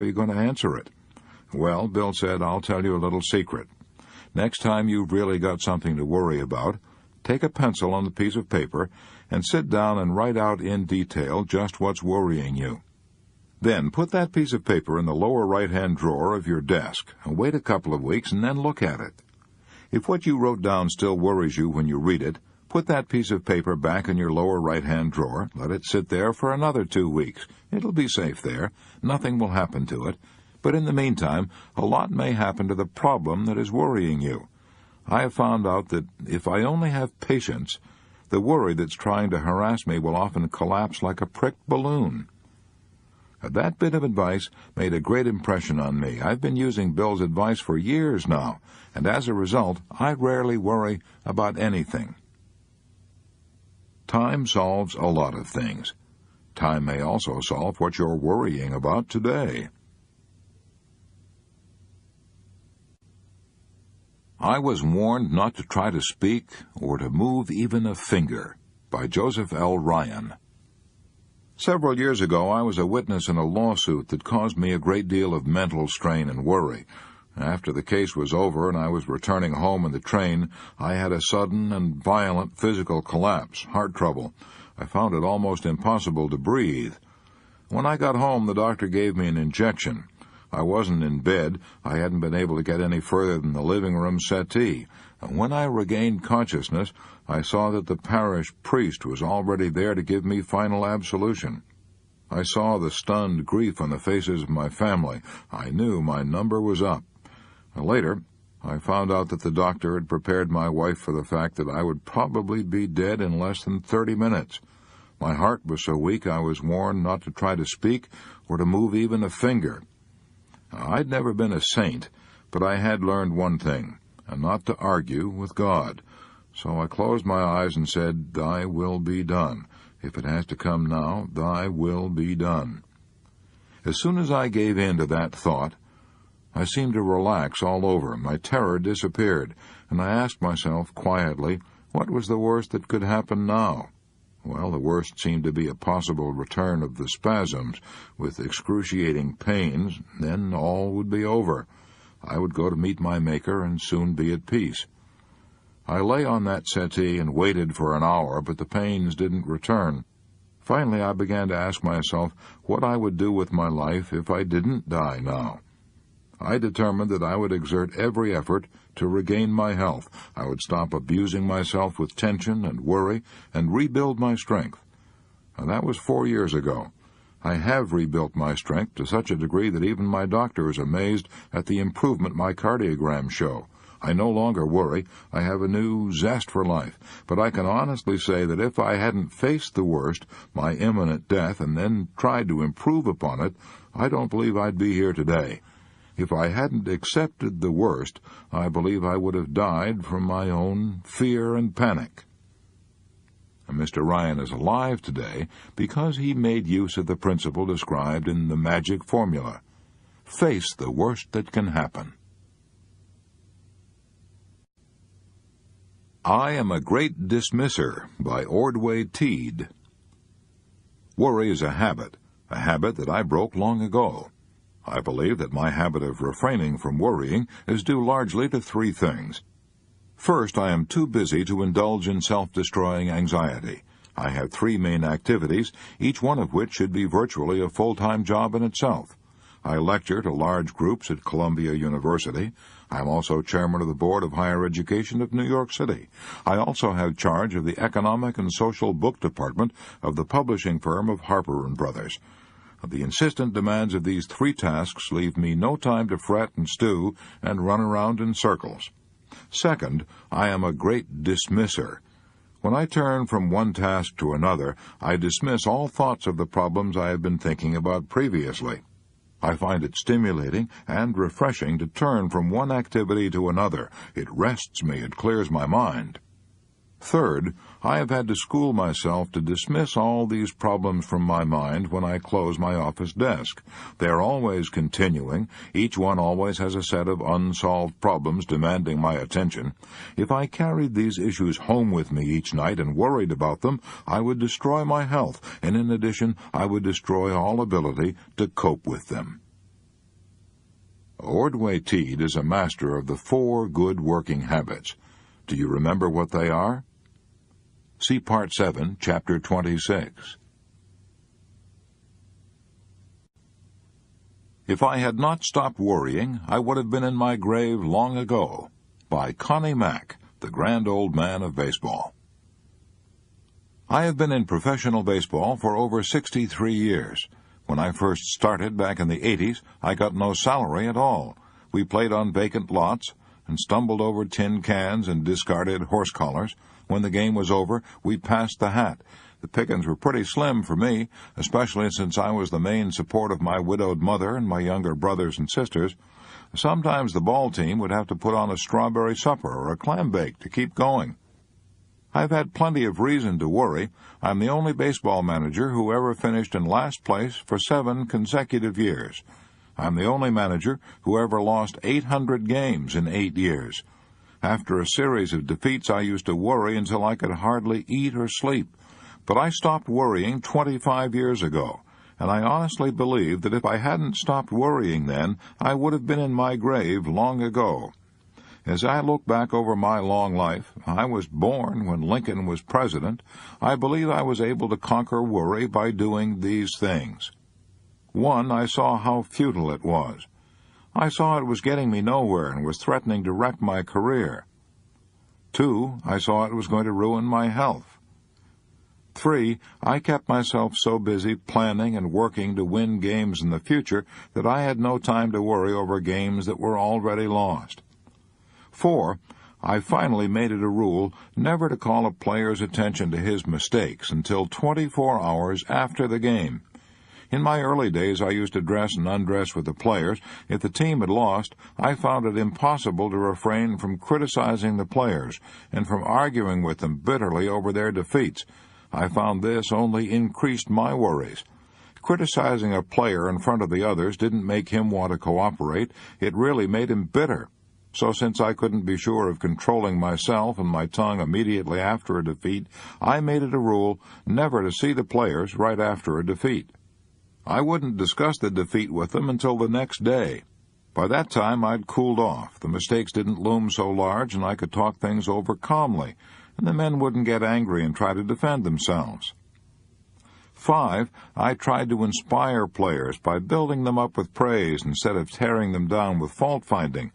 are you going to answer it? Well, Bill said, I'll tell you a little secret. Next time you've really got something to worry about, take a pencil on a piece of paper and sit down and write out in detail just what's worrying you. Then put that piece of paper in the lower right-hand drawer of your desk and wait a couple of weeks and then look at it. If what you wrote down still worries you when you read it, put that piece of paper back in your lower right-hand drawer. Let it sit there for another 2 weeks. It'll be safe there. Nothing will happen to it. But in the meantime, a lot may happen to the problem that is worrying you. I have found out that if I only have patience, the worry that's trying to harass me will often collapse like a pricked balloon. That bit of advice made a great impression on me. I've been using Bill's advice for years now, and as a result, I rarely worry about anything. Time solves a lot of things. Time may also solve what you're worrying about today. I was warned not to try to speak or to move even a finger, by Joseph L. Ryan. Several years ago, I was a witness in a lawsuit that caused me a great deal of mental strain and worry. After the case was over and I was returning home in the train, I had a sudden and violent physical collapse, heart trouble. I found it almost impossible to breathe. When I got home, the doctor gave me an injection. I wasn't in bed. I hadn't been able to get any further than the living room settee. And when I regained consciousness, I saw that the parish priest was already there to give me final absolution. I saw the stunned grief on the faces of my family. I knew my number was up. Later, I found out that the doctor had prepared my wife for the fact that I would probably be dead in less than 30 minutes. My heart was so weak I was warned not to try to speak or to move even a finger. I'd never been a saint, but I had learned one thing, and not to argue with God. So I closed my eyes and said, Thy will be done. If it has to come now, Thy will be done. As soon as I gave in to that thought, I seemed to relax all over. My terror disappeared, and I asked myself quietly, what was the worst that could happen now? Well, the worst seemed to be a possible return of the spasms, with excruciating pains. Then all would be over. I would go to meet my Maker and soon be at peace. I lay on that settee and waited for an hour, but the pains didn't return. Finally, I began to ask myself what I would do with my life if I didn't die now. I determined that I would exert every effort to regain my health. I would stop abusing myself with tension and worry and rebuild my strength. And that was 4 years ago. I have rebuilt my strength to such a degree that even my doctor is amazed at the improvement my cardiograms show. I no longer worry. I have a new zest for life. But I can honestly say that if I hadn't faced the worst, my imminent death, and then tried to improve upon it, I don't believe I'd be here today. If I hadn't accepted the worst, I believe I would have died from my own fear and panic. And Mr. Ryan is alive today because he made use of the principle described in the magic formula. Face the worst that can happen. I Am a Great Dismisser by Ordway Teed. Worry is a habit that I broke long ago. I believe that my habit of refraining from worrying is due largely to 3 things. First, I am too busy to indulge in self-destroying anxiety. I have 3 main activities, each one of which should be virtually a full-time job in itself. I lecture to large groups at Columbia University. I am also chairman of the Board of Higher Education of New York City. I also have charge of the Economic and Social Book Department of the publishing firm of Harper & Brothers. The insistent demands of these 3 tasks leave me no time to fret and stew and run around in circles. Second, I am a great dismisser. When I turn from one task to another, I dismiss all thoughts of the problems I have been thinking about previously. I find it stimulating and refreshing to turn from one activity to another. It rests me, it clears my mind. Third, I have had to school myself to dismiss all these problems from my mind when I close my office desk. They are always continuing. Each one always has a set of unsolved problems demanding my attention. If I carried these issues home with me each night and worried about them, I would destroy my health, and in addition, I would destroy all ability to cope with them. Ordway Teed is a master of the 4 good working habits. Do you remember what they are? See Part 7, Chapter 26. If I had not stopped worrying, I would have been in my grave long ago. By Connie Mack, the grand old man of baseball. I have been in professional baseball for over 63 years. When I first started back in the 80s, I got no salary at all. We played on vacant lots and stumbled over tin cans and discarded horse collars. When the game was over, we passed the hat. The pickings were pretty slim for me, especially since I was the main support of my widowed mother and my younger brothers and sisters. Sometimes the ball team would have to put on a strawberry supper or a clam bake to keep going. I've had plenty of reason to worry. I'm the only baseball manager who ever finished in last place for 7 consecutive years. I'm the only manager who ever lost 800 games in 8 years. After a series of defeats, I used to worry until I could hardly eat or sleep. But I stopped worrying 25 years ago, and I honestly believe that if I hadn't stopped worrying then, I would have been in my grave long ago. As I look back over my long life, I was born when Lincoln was president. I believe I was able to conquer worry by doing these things. 1, I saw how futile it was. I saw it was getting me nowhere and was threatening to wreck my career. 2, I saw it was going to ruin my health. 3, I kept myself so busy planning and working to win games in the future that I had no time to worry over games that were already lost. 4, I finally made it a rule never to call a player's attention to his mistakes until 24 hours after the game. In my early days, I used to dress and undress with the players. If the team had lost, I found it impossible to refrain from criticizing the players and from arguing with them bitterly over their defeats. I found this only increased my worries. Criticizing a player in front of the others didn't make him want to cooperate. It really made him bitter. So since I couldn't be sure of controlling myself and my tongue immediately after a defeat, I made it a rule never to see the players right after a defeat. I wouldn't discuss the defeat with them until the next day. By that time, I'd cooled off. The mistakes didn't loom so large, and I could talk things over calmly, and the men wouldn't get angry and try to defend themselves. 5, I tried to inspire players by building them up with praise instead of tearing them down with fault-finding.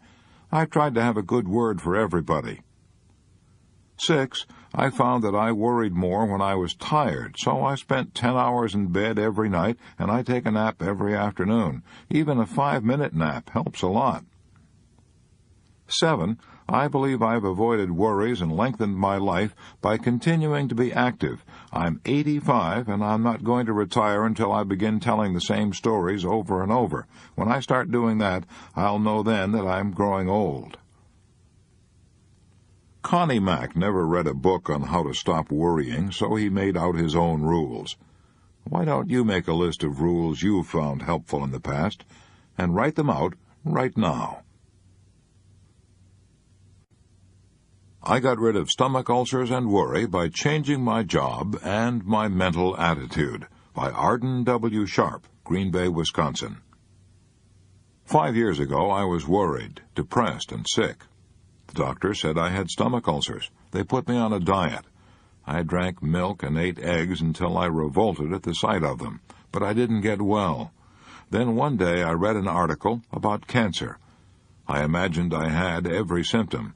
I tried to have a good word for everybody. 6, I found that I worried more when I was tired, so I spent 10 hours in bed every night, and I take a nap every afternoon. Even a 5-minute nap helps a lot. 7, I believe I've avoided worries and lengthened my life by continuing to be active. I'm 85, and I'm not going to retire until I begin telling the same stories over and over. When I start doing that, I'll know then that I'm growing old. Connie Mack never read a book on how to stop worrying, so he made out his own rules. Why don't you make a list of rules you've found helpful in the past, and write them out right now? I got rid of stomach ulcers and worry by changing my job and my mental attitude. By Arden W. Sharp, Green Bay, Wisconsin. 5 years ago, I was worried, depressed, and sick. The doctor said I had stomach ulcers. They put me on a diet. I drank milk and ate eggs until I revolted at the sight of them, but I didn't get well. Then one day I read an article about cancer. I imagined I had every symptom.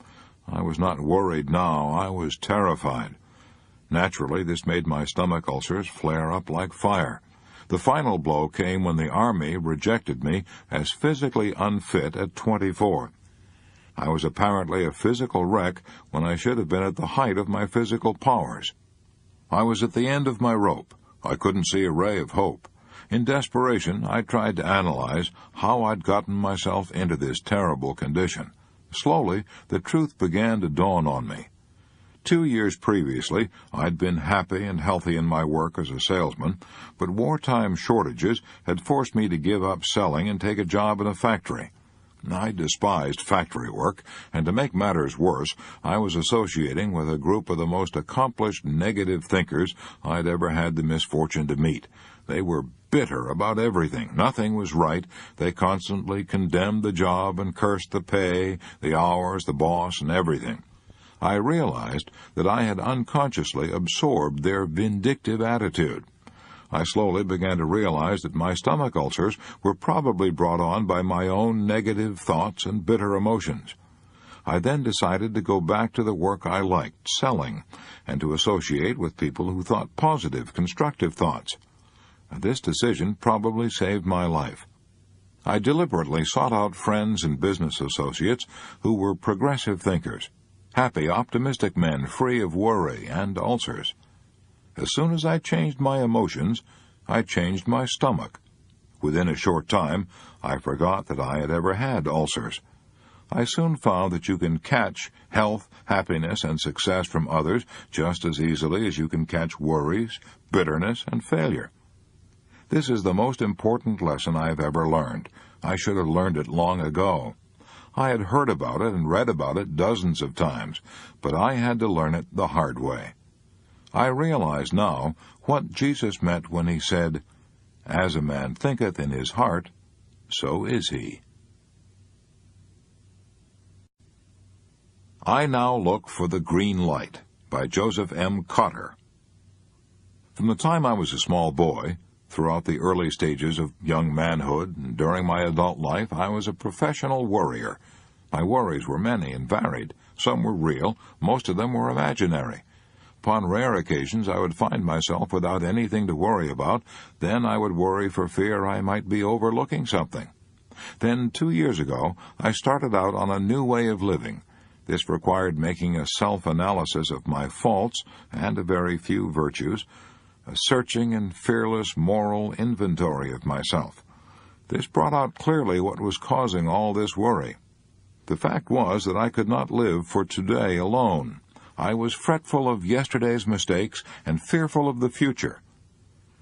I was not worried now. I was terrified. Naturally, this made my stomach ulcers flare up like fire. The final blow came when the Army rejected me as physically unfit at 24. I was apparently a physical wreck when I should have been at the height of my physical powers. I was at the end of my rope. I couldn't see a ray of hope. In desperation, I tried to analyze how I'd gotten myself into this terrible condition. Slowly, the truth began to dawn on me. 2 years previously, I'd been happy and healthy in my work as a salesman, but wartime shortages had forced me to give up selling and take a job in a factory. I despised factory work, and to make matters worse, I was associating with a group of the most accomplished negative thinkers I'd ever had the misfortune to meet. They were bitter about everything. Nothing was right. They constantly condemned the job and cursed the pay, the hours, the boss, and everything. I realized that I had unconsciously absorbed their vindictive attitude. I slowly began to realize that my stomach ulcers were probably brought on by my own negative thoughts and bitter emotions. I then decided to go back to the work I liked, selling, and to associate with people who thought positive, constructive thoughts. This decision probably saved my life. I deliberately sought out friends and business associates who were progressive thinkers, happy, optimistic men free of worry and ulcers. As soon as I changed my emotions, I changed my stomach. Within a short time, I forgot that I had ever had ulcers. I soon found that you can catch health, happiness, and success from others just as easily as you can catch worries, bitterness, and failure. This is the most important lesson I have ever learned. I should have learned it long ago. I had heard about it and read about it dozens of times, but I had to learn it the hard way. I realize now what Jesus meant when he said, "As a man thinketh in his heart, so is he." I Now Look for the Green Light by Joseph M. Cotter. From the time I was a small boy, throughout the early stages of young manhood, and during my adult life, I was a professional worrier. My worries were many and varied. Some were real, most of them were imaginary. Upon rare occasions I would find myself without anything to worry about. Then I would worry for fear I might be overlooking something. Then 2 years ago I started out on a new way of living. This required making a self-analysis of my faults and a very few virtues, a searching and fearless moral inventory of myself. This brought out clearly what was causing all this worry. The fact was that I could not live for today alone. I was fretful of yesterday's mistakes and fearful of the future.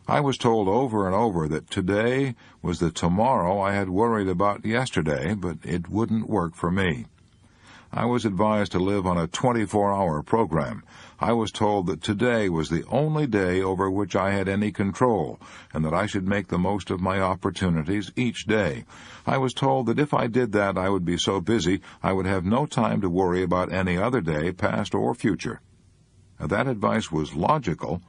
I was told over and over that today was the tomorrow I had worried about yesterday, but it wouldn't work for me. I was advised to live on a 24-hour program. I was told that today was the only day over which I had any control, and that I should make the most of my opportunities each day. I was told that if I did that, I would be so busy I would have no time to worry about any other day, past or future. Now, that advice was logical,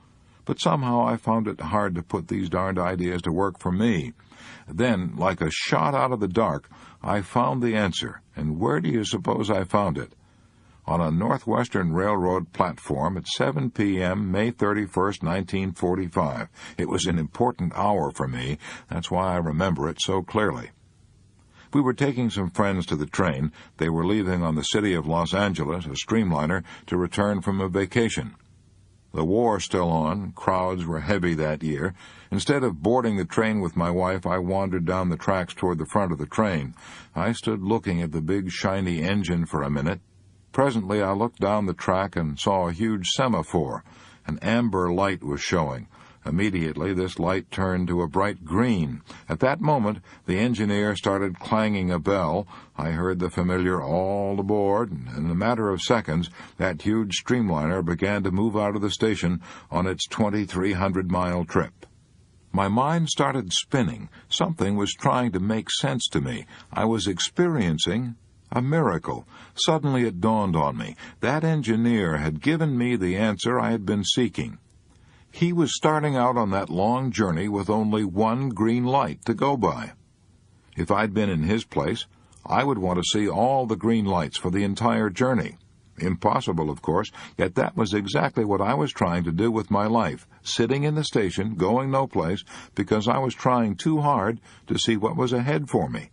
but somehow I found it hard to put these darned ideas to work for me. Then, like a shot out of the dark, I found the answer. And where do you suppose I found it? On a Northwestern Railroad platform at 7 p.m., May 31st, 1945. It was an important hour for me. That's why I remember it so clearly. We were taking some friends to the train. They were leaving on the City of Los Angeles, a streamliner, to return from a vacation. The war still on, crowds were heavy that year. Instead of boarding the train with my wife, I wandered down the tracks toward the front of the train. I stood looking at the big shiny engine for a minute. Presently I looked down the track and saw a huge semaphore. An amber light was showing. Immediately this light turned to a bright green. At that moment the engineer started clanging a bell. I heard the familiar "all aboard," and in a matter of seconds that huge streamliner began to move out of the station on its 2,300-mile trip. My mind started spinning. Something was trying to make sense to me. I was experiencing a miracle. Suddenly it dawned on me. That engineer had given me the answer I had been seeking. He was starting out on that long journey with only one green light to go by. If I'd been in his place, I would want to see all the green lights for the entire journey. Impossible, of course, yet that was exactly what I was trying to do with my life, sitting in the station, going no place, because I was trying too hard to see what was ahead for me.